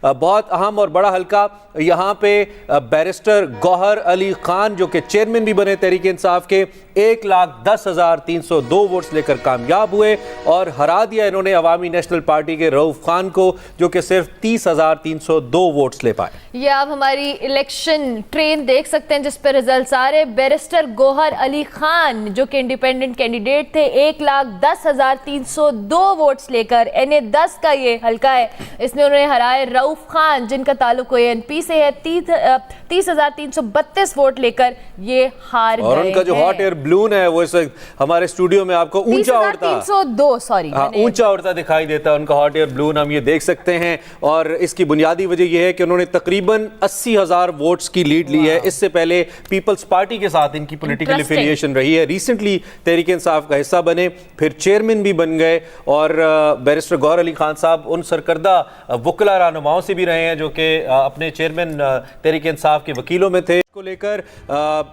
बहुत अहम और बड़ा हल्का यहाँ पे बैरिस्टर गौहर अली खान जो कि चेयरमैन भी बने तहरीक इंसाफ के 1,10,302 वोट्स लेकर कामयाब हुए और हरा दिया इन्होंने अवामी नेशनल पार्टी के रऊफ खान को जो कि सिर्फ 30,302 वोट्स ले पाए। ये आप हमारी इलेक्शन ट्रेन देख सकते हैं जिस पर रिजल्ट आ रहे। बैरिस्टर गौहर अली खान जो कि इंडिपेंडेंट कैंडिडेट थे 1,10,302 वोट्स लेकर NA-10 का ये हल्का है, इसमें उन्होंने हराए रऊफ खान जिनका ताल्लुक ANP से है। 30,332 वोट लेकर ये हार गए और उनका जो हॉट एयर बलून है वो इस वक्त हमारे स्टूडियो में आपको ऊंचा उड़ता दिखाई देता है। उनका हॉट एयर बलून हम ये देख सकते हैं और इसकी बुनियादी वजह यह है कि उन्होंने तकरीबन 80,000 वोट्स की लीड ली है। इससे पहले पीपल्स पार्टी के साथ इनकी पॉलिटिकल एफिलिएशन रही है। रिसेंटली तहरीक इंसाफ का हिस्सा बने, फिर चेयरमैन भी बन गए और बैरिस्टर गौहर अली खान साहब उन सरकर्दा वकला रहनुमाओं से भी रहे हैं जो कि अपने चेयरमैन तहरीक इंसाफ के वकीलों में थे। को लेकर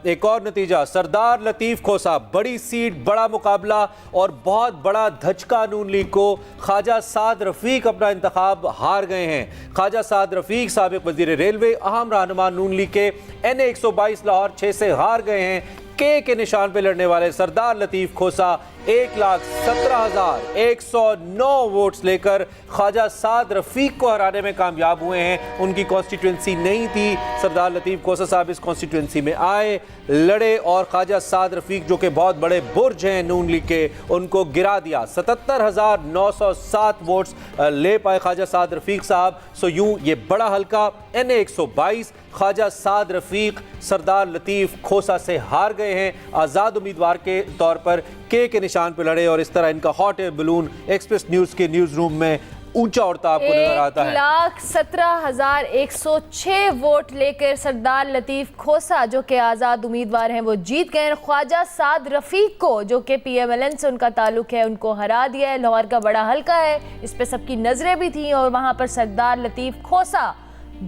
एक और नतीजा, सरदार लतीफ खोसा, बड़ी सीट, बड़ा मुकाबला और बहुत बड़ा धचका नून लीग को। ख्वाजा साद रफीक अपना इंतखाब हार गए हैं। ख्वाजा साद रफीक साबिक वजीर रेलवे, अहम रहनुमा नून लीग के NA-122 लाहौर 6 से हार गए हैं। के निशान पे लड़ने वाले सरदार लतीफ खोसा 1,17,109 वोट्स लेकर ख्वाजा साद रफीक को हराने में कामयाब हुए हैं। उनकी कॉन्स्टिट्यूंसी नहीं थी, सरदार लतीफ खोसा साहब इस कॉन्स्टिट्यूंसी में आए, लड़े और ख्वाजा साद रफीक जो कि बहुत बड़े बुर्ज हैं नून लीग के, उनको गिरा दिया। 77,907 वोट्स ले पाए ख्वाजा साद रफीक साहब। सो यूं ये बड़ा हल्का NA-122 ख्वाजा साद रफीक सरदार लतीफ खोसा से हार गए हैं। आज़ाद उम्मीदवार के तौर पर के निशान पर लड़े और इस तरह इनका hot air balloon express news के न्यूज रूम में ऊंचा उड़ता आपको नजर आता है। 1,17,106 वोट लेकर सरदार लतीफ खोसा जो कि आज़ाद उम्मीदवार हैं वो जीत गए। ख्वाजा साद रफीक को जो कि PMLN से उनका ताल्लुक है उनको हरा दिया है। लाहौर का बड़ा हल्का है, इस पे सबकी नजरें भी थी और वहां पर सरदार लतीफ खोसा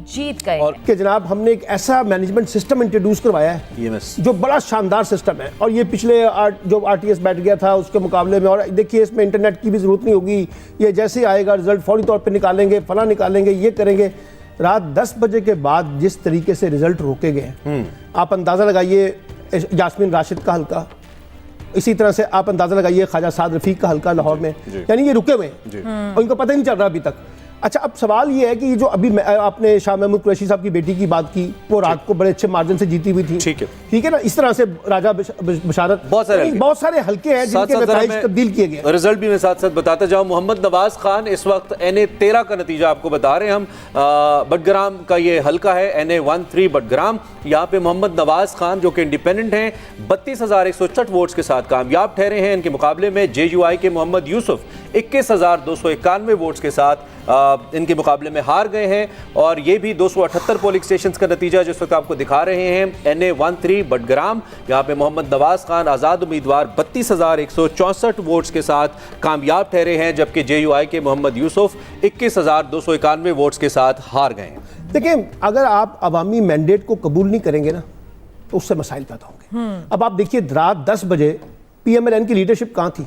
जीत गए। और कि जनाब हमने एक ऐसा मैनेजमेंट सिस्टम इंट्रोड्यूस करवाया है जो बड़ा शानदार सिस्टम है और ये पिछले जो RTS बैठ गया था उसके मुकाबले में। और देखिए इसमें इंटरनेट की भी ज़रूरत नहीं होगी, ये जैसे आएगा रिजल्ट फौरी तौर पे निकालेंगे, फला निकालेंगे, ये करेंगे। रात 10 बजे के बाद जिस तरीके से रिजल्ट रोके गए आप अंदाज़ा लगाइए यास्मीन राशिद का हल्का, इसी तरह से आप अंदाज़ा लगाइए ख्वाजा साद रफीक का हल्का लाहौर में, यानी ये रुके हुए हैं और इनको पता ही नहीं चल रहा अभी तक। अच्छा, अब सवाल ये है कि जो अभी आपने शाह महमूद कुरैशी साहब की बेटी की बात की, वो रात को बड़े अच्छे मार्जिन से जीती हुई थी, ठीक है ना। इस तरह से राजा बशारत, बहुत सारे हल्के हैं जिनके नतीजे तब्दील किए गए। रिजल्ट भी मैं साथ साथ बताता जाऊं। मोहम्मद नवाज खान इस वक्त NA-13 का नतीजा आपको बता रहे हैं हम। बडग्राम का ये हल्का है NA-13 बडग्राम। यहाँ पे मोहम्मद नवाज खान जो कि इंडिपेंडेंट हैं 32,164 वोट्स के साथ कामयाब ठहरे हैं। इनके मुकाबले में JUI के मोहम्मद यूसुफ 21,291 वोट्स के साथ इनके मुकाबले में हार गए हैं। और ये भी 278 पोलिंग स्टेशंस का नतीजा जिस वक्त आपको दिखा रहे हैं। NA-13 बडग्राम, यहाँ पे मोहम्मद नवाज खान आज़ाद उम्मीदवार 32,164 वोट्स के साथ कामयाब ठहरे हैं, जबकि JUI के मोहम्मद यूसुफ 21,291 वोट्स के साथ हार गए हैं। देखिए, अगर आप अवामी मैंडेट को कबूल नहीं करेंगे ना तो उससे मसाइल पैदा होंगे। अब आप देखिए रात 10 बजे PMLN की लीडरशिप कहाँ थी,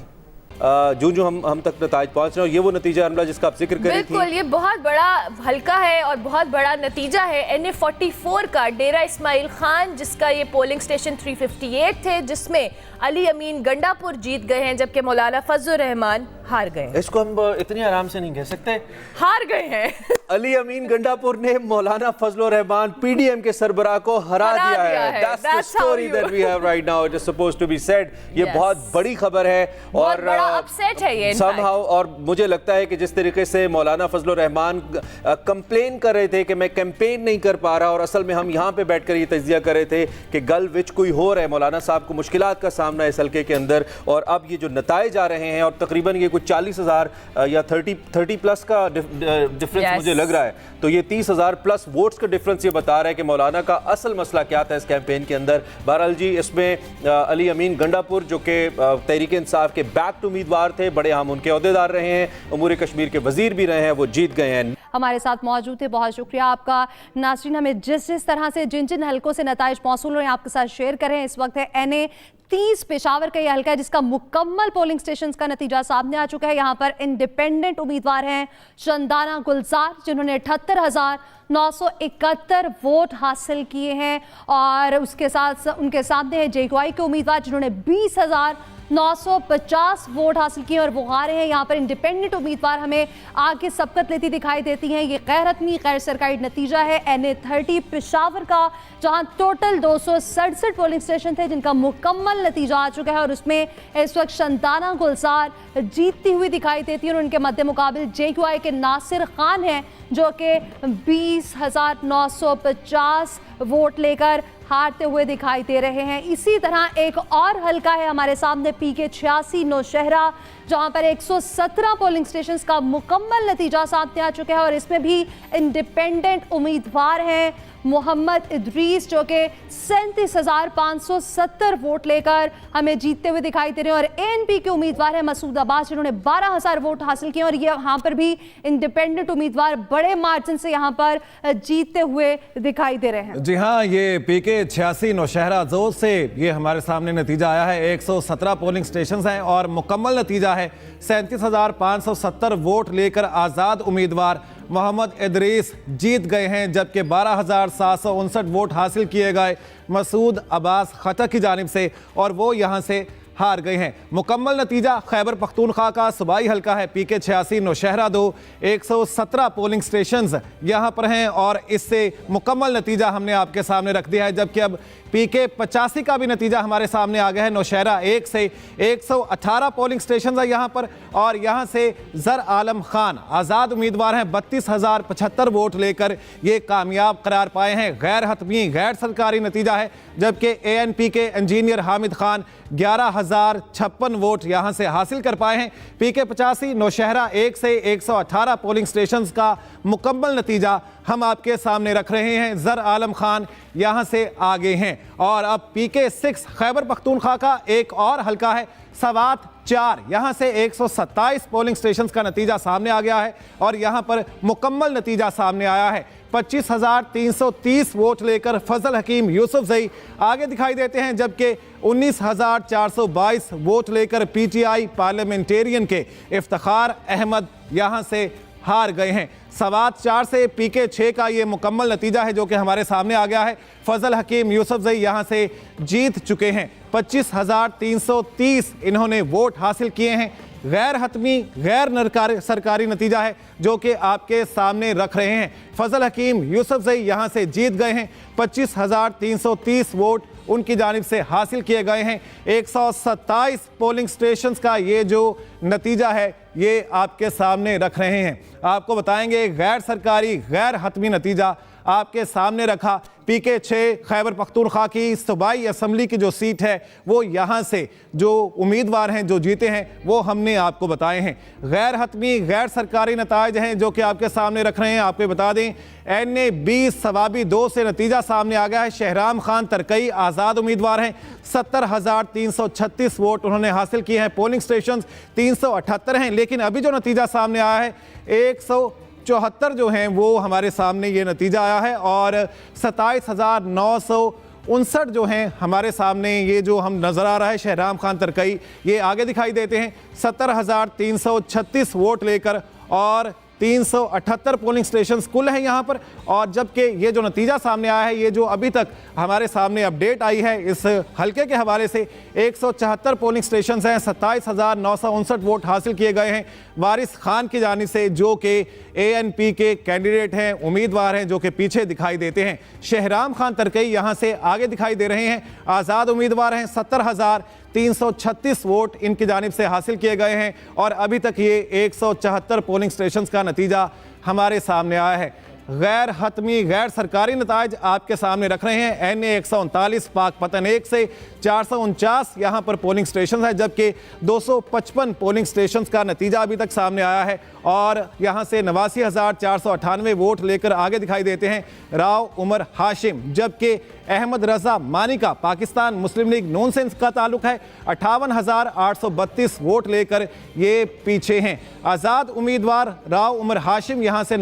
जो हम तक नतीजा पहुंच रहे हैं। ये वो नतीजा अमला जिसका आप जिक्र कर रही थी। बिल्कुल, ये बहुत बड़ा हल्का है और बहुत बड़ा नतीजा है। NA-44 का डेरा इस्माइल खान जिसका ये पोलिंग स्टेशन 358 थे, जिसमें अली अमीन गंडापुर जीत गए हैं जबकि मौलाना फजलुर रहमान हार गए। इसको हम इतनी आराम से नहीं कह सकते, हार गए हैं। अली अमीन गंडापुर ने मौलाना फजलुर रहमान PDM के सरबराह को हरा दिया है। That's the story that we have right now. It is supposed to be said. ये बहुत बड़ी खबर है और अपसेट है ये somehow। और मुझे लगता है कि जिस तरीके से मौलाना फजलुर रहमान कंप्लेन कर रहे थे कि मैं कैंपेन नहीं कर पा रहा और असल में हम यहाँ पे बैठकर ये तज्जिया कर रहे थे कि गल विच कोई हो रहा है, मौलाना साहब को मुश्किलात का सामना इस हल्के के अंदर। और अब ये जो नताइज आ रहे हैं और तकरीबन ये कुछ 40,000 या 30 प्लस का डिफरेंस मुझे लग रहा है, तो ये 30,000 प्लस वोट्स का डिफरेंस ये बता रहा है कि मौलाना का असल मसला क्या था इस कैंपेन के अंदर। बहरहाल जी, इसमें अली अमीन गंडापुर जो कि तहरीक इंसाफ के बैक्ड उम्मीदवार थे, बड़े हम उनके अहदेदार रहे हैं, अमूर कश्मीर के वजीर भी रहे हैं, वो जीत गए हैं। हमारे साथ मौजूद थे, बहुत शुक्रिया आपका। नाज़रीन, हमें जिस तरह से जिन हल्कों से नताइज मौसूल हुए आपके साथ शेयर करें। इस वक्त है NA 30 पेशावर का यह हल्का है जिसका मुकम्मल पोलिंग स्टेशन का नतीजा सामने आ चुका है। यहाँ पर इंडिपेंडेंट उम्मीदवार हैं शंदाना गुलजार, जिन्होंने 78,971 वोट हासिल किए हैं, और उसके साथ उनके सामने है जेक्यूआई के उम्मीदवार जिन्होंने 20,950 वोट हासिल किए और वो हारे हैं। यहाँ पर इंडिपेंडेंट उम्मीदवार हमें आगे सबकत लेती दिखाई देती हैं। ये गैर हतमी गैर सरकारी नतीजा है NA30 पेशावर का, जहाँ टोटल 267 पोलिंग स्टेशन थे जिनका मुकम्मल नतीजा आ चुका है, और उसमें इस वक्त शंदाना गुलजार जीतती हुई दिखाई देती है और उनके मध्य मुकाबले जेक्यूआई के नासिर खान हैं जो कि 20,950 वोट लेकर हारते हुए दिखाई दे रहे हैं। इसी तरह एक और हल्का है हमारे सामने PK 86 नौशहरा, जहां पर 117 पोलिंग स्टेशंस का मुकम्मल नतीजा सामने आ चुका है, और इसमें भी इंडिपेंडेंट उम्मीदवार हैं मोहम्मद इदरीस जो कि 37,570 वोट लेकर हमें जीतते हुए दिखाई दे रहे हैं, और ANP के उम्मीदवार हैं मसूद अब्बास जिन्होंने 12,000 वोट हासिल किए, और ये यहाँ पर भी इंडिपेंडेंट उम्मीदवार बड़े मार्जिन से यहाँ पर जीतते हुए दिखाई दे रहे हैं। जी हाँ, ये PK 86 नौशहरा जोन से ये हमारे सामने नतीजा आया है। 117 पोलिंग स्टेशन हैं और मुकम्मल नतीजा है 37,570 वोट लेकर आज़ाद उम्मीदवार मोहम्मद इदरीस जीत गए हैं, जबकि 12,759 वोट हासिल किए गए मसूद अब्बास खटर की जानिब से, और वो यहाँ से हार गए हैं। मुकम्मल नतीजा खैबर पख्तूनख्वा का सूबाई हल्का है PK 86 नौशहरा 2, 117 पोलिंग स्टेशंस यहाँ पर हैं, और इससे मुकम्मल नतीजा हमने आपके सामने रख दिया है। जबकि अब PK 85 का भी नतीजा हमारे सामने आ गया है। नौशहरा 1 से 118 पोलिंग स्टेशन है यहाँ पर, और यहाँ से ज़र आलम खान आज़ाद उम्मीदवार हैं, 32,075 वोट लेकर ये कामयाब करार पाए हैं। गैर हतमी गैर सरकारी नतीजा है, जबकि ANP के इंजीनियर हामिद खान 11,056 वोट यहाँ से हासिल कर पाए हैं। PK 85 नौशहरा 1 से 118 पोलिंग स्टेशंस का मुकम्मल नतीजा हम आपके सामने रख रहे हैं। ज़र आलम खान यहाँ से आगे हैं। और अब PK 6 खैबर पख्तूनख्वा का एक और हल्का है सवात 4, यहाँ से 127 पोलिंग स्टेशंस का नतीजा सामने आ गया है, और यहाँ पर मुकम्मल नतीजा सामने आया है। 25,330 वोट लेकर फजल हकीम यूसुफजई आगे दिखाई देते हैं, जबकि 19,422 वोट लेकर PTI पार्लियामेंटेरियन के इफ्तिखार अहमद यहाँ से हार गए हैं। सवात 4 से PK 6 का ये मुकम्मल नतीजा है जो कि हमारे सामने आ गया है। फजल हकीम यूसुफजई यहाँ से जीत चुके हैं। 25,330 इन्होंने वोट हासिल किए हैं। गैर हतमी गैर सरकारी नतीजा है जो कि आपके सामने रख रहे हैं। फजल हकीम यूसुफजई यहाँ से जीत गए हैं। 25,330 वोट उनकी जानिब से हासिल किए गए हैं। 127 पोलिंग स्टेशंस का ये जो नतीजा है ये आपके सामने रख रहे हैं। आपको बताएंगे गैर सरकारी गैर हतमी नतीजा आपके सामने रखा। PK 6 खैबर पख्तूनख्वा की सूबाई असम्बली की जो सीट है वो यहाँ से जो उम्मीदवार हैं जो जीते हैं वो हमने आपको बताए हैं। गैर हतमी गैर सरकारी नताइज हैं जो कि आपके सामने रख रहे हैं। आपको बता दें NA 20 सवाबी 2 से नतीजा सामने आ गया है। शहराम खान तरकई आज़ाद उम्मीदवार हैं। 70,336 वोट उन्होंने हासिल किए हैं। पोलिंग स्टेशन 378 हैं, लेकिन अभी जो नतीजा सामने आया है 174 जो हैं वो हमारे सामने ये नतीजा आया है, और 27,959 जो हैं हमारे सामने ये जो हम नज़र आ रहा है। शहराम खान तरकई ये आगे दिखाई देते हैं 70,336 वोट लेकर, और 378 पोलिंग स्टेशन कुल हैं यहाँ पर। और जबकि ये जो नतीजा सामने आया है, ये जो अभी तक हमारे सामने अपडेट आई है इस हल्के के हवाले से, 174 पोलिंग स्टेशन हैं, 27,959 वोट हासिल किए गए हैं वारिस खान की जानिब से, जो कि ANP के कैंडिडेट हैं, उम्मीदवार हैं, जो कि पीछे दिखाई देते हैं। शहराम खान तरकई यहाँ से आगे दिखाई दे रहे हैं, आज़ाद उम्मीदवार हैं। 70,336 वोट इनकी जानिब से हासिल किए गए हैं, और अभी तक ये 174 पोलिंग स्टेशन का नतीजा हमारे सामने आया है। गैर हतमी गैर सरकारी नताइज आपके सामने रख रहे हैं। NA 139 पाकपतन 1 से 449 यहाँ पर पोलिंग स्टेशन है, जबकि 255 पोलिंग स्टेशन का नतीजा अभी तक सामने आया है, और यहाँ से 89,498 वोट लेकर आगे दिखाई देते हैं राव उमर हाशिम, जबकि अहमद रजा मानी का पाकिस्तान मुस्लिम लीग नून से का ताल्लुक है। 58,832 वोट लेकर ये पीछे हैं। आज़ाद उम्मीदवार राव उमर हाशिम यहाँ से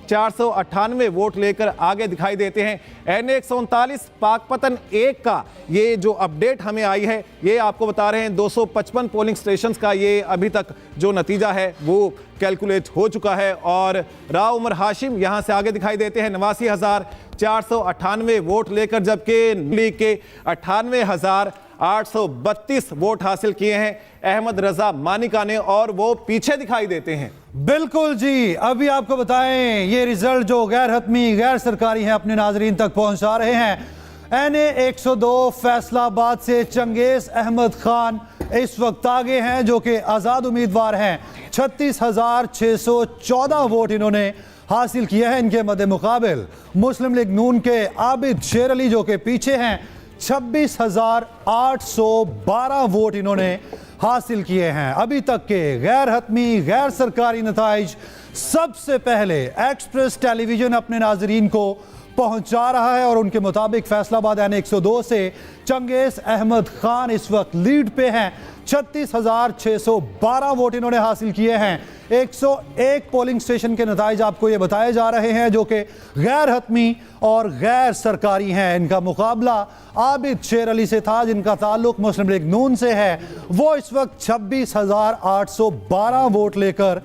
498 वोट लेकर आगे दिखाई देते हैं। NA 139 पाकपतन 1 का ये जो अपडेट हमें आई है, ये आपको बता रहे हैं 255 पोलिंग स्टेशंस का ये अभी तक जो नतीजा है वो कैलकुलेट हो चुका है। और राव उमर हाशिम यहां से आगे दिखाई देते हैं 89,498 वोट लेकर, जबकि लीग के 98,832 वोट हासिल किए हैं अहमद रजा मानिका ने, और वो पीछे दिखाई देते हैं। बिल्कुल जी, अभी आपको बताएं ये रिजल्ट जो गैर हतमी गैर सरकारी हैं अपने नाजरीन तक पहुंचा रहे हैं। NA 102 फैसलाबाद से चंगेज अहमद खान इस वक्त आगे हैं जो कि आज़ाद उम्मीदवार हैं। 36,614 वोट इन्होंने हासिल किए हैं। इनके मद्दे मुकाबिल मुस्लिम लीग नून के आबिद शेर अली जो कि पीछे हैं 26,812 वोट इन्होंने हासिल किए हैं। अभी तक के गैर हतमी गैर सरकारी नताइज सबसे पहले एक्सप्रेस टेलीविजन अपने नाजरीन को पहुंचा रहा है और उनके मुताबिक फैसलाबाद NA 102 से चंगेज अहमद खान इस वक्त लीड पे हैं। 36,612 वोट इन्होंने हासिल किए हैं। 101 पोलिंग स्टेशन के नताइज आपको ये बताए जा रहे हैं जो कि गैर हतमी और गैर सरकारी हैं। इनका मुकाबला आबिद शेर अली से था जिनका ताल्लुक मुस्लिम लीग नून से है। वो इस वक्त 26,812 वोट लेकर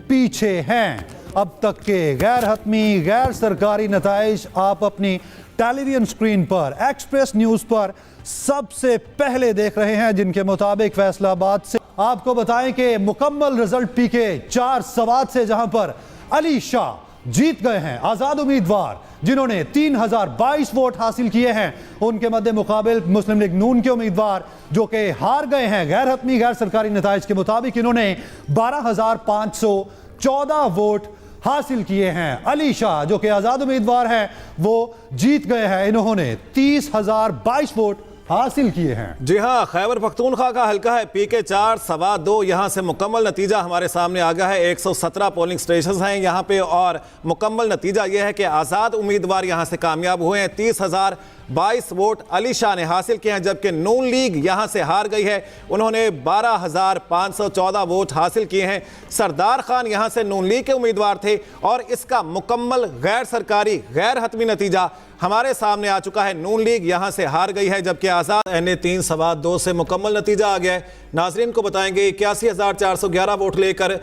पीछे हैं। अब तक के गैर हतमी गैर सरकारी नताइज आप अपनी टेलीविजन स्क्रीन पर एक्सप्रेस न्यूज पर सबसे पहले देख रहे हैं, जिनके मुताबिक फैसलाबाद से आपको बताएं कि मुकम्मल रिजल्ट PK 4 सवात से जहां पर अली शाह जीत गए हैं, आजाद उम्मीदवार जिन्होंने 3,022 वोट हासिल किए हैं। उनके मद्दे मुकाबिल मुस्लिम लीग नून के उम्मीदवार जो कि हार गए हैं गैर हतमी गैर सरकारी नताइज के मुताबिक, इन्होंने 12,514 वोट हासिल किए हैं। अली शाह जो कि आजाद उम्मीदवार हैं वो जीत गए हैं, इन्होंने 30,022 वोट हासिल किए हैं। जी हां, खैबर पख्तूनख्वा का हल्का है PK 4 सवा 2। यहां से मुकम्मल नतीजा हमारे सामने आ गया है। 117 पोलिंग स्टेशन हैं यहां पे और मुकम्मल नतीजा यह है कि आज़ाद उम्मीदवार यहां से कामयाब हुए हैं। 30,022 वोट अली शाह ने हासिल किए हैं, जबकि नून लीग यहां से हार गई है। उन्होंने 12,514 वोट हासिल किए हैं। सरदार खान यहां से नून लीग के उम्मीदवार थे और इसका मुकम्मल गैर सरकारी गैर हतमी नतीजा हमारे सामने आ चुका है। नून लीग यहां से हार गई है, जबकि आज़ाद NA 3 सवा 2 से मुकम्मल नतीजा आ गया है। नाजरीन को बताएंगे 81,411 वोट लेकर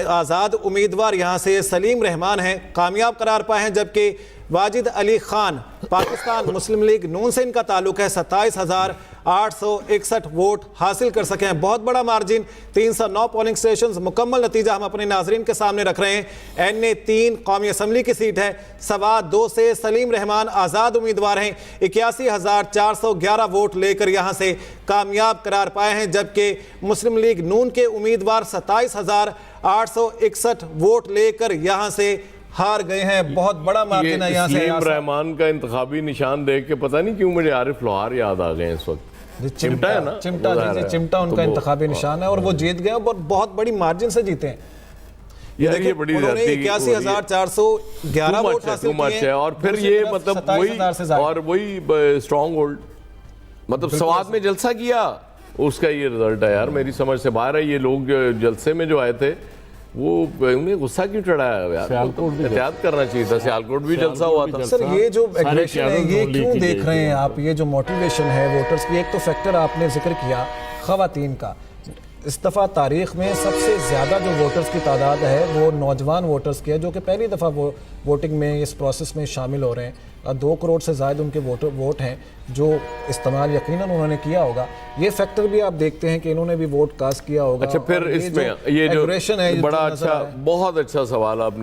आज़ाद उम्मीदवार यहां से सलीम रहमान हैं कामयाब करार पाए हैं, जबकि वाजिद अली खान पाकिस्तान मुस्लिम लीग नून से इनका ताल्लुक है 27,861 वोट हासिल कर सके हैं। बहुत बड़ा मार्जिन, 309 पोलिंग स्टेशन। मुकम्मल नतीजा हम अपने नाजरीन के सामने रख रहे हैं। NA 3 कौमी असम्बली की सीट है, सवा 2 से सलीम रहमान आज़ाद उम्मीदवार हैं। 81,411 वोट लेकर यहाँ से कामयाब करार पाए हैं, जबकि मुस्लिम लीग नून के उम्मीदवार 27,861 वोट लेकर यहाँ से हार गए हैं। बहुत बड़ा मार्जिन है यहाँ से। सलीम रहमान का इंतखाबी निशान देख के पता नहीं क्यों मुझे आरिफ लोहार याद आ गए इस वक्त। चिमटा है ना, चिमटा उनका इंतखाबी निशान है और वो जीत गए और बहुत बड़ी मार्जिन से जीते हैं। ये बड़ी 81,411 वोट हासिल किए हैं और फिर ये मतलब वही स्ट्रॉन्ग होल्ड, मतलब स्वाद में जलसा किया, उसका ये रिजल्ट है यार। मेरी समझ से बाहर है। ये लोग जलसे में जो आए थे वो उन्हें गुस्सा क्यों चढ़ाया यार, एहतियात करना चाहिए था। सियालकोट भी जलसा हुआ था। सर ये जो एग्रेशन है ये क्यों देख रहे हैं आप? ये जो मोटिवेशन है वोटर्स की, एक तो फैक्टर आपने जिक्र किया खवातीन का। इस दफ़ा तारीख में सबसे ज़्यादा जो वोटर्स की तादाद है वो नौजवान वोटर्स की है, जो कि पहली दफ़ा वोटिंग में इस प्रोसेस में शामिल हो रहे हैं। 2 करोड़ से ज़ायद उनके वोट हैं जो इस्तेमाल यकीनन उन्होंने किया होगा। ये फैक्टर भी आप देखते हैं कि इन्होंने भी वोट कास्ट किया होगा। अच्छा, फिर इसमें ये जो एग्रेशन है बड़ा अच्छा, बहुत अच्छा सवाल आपने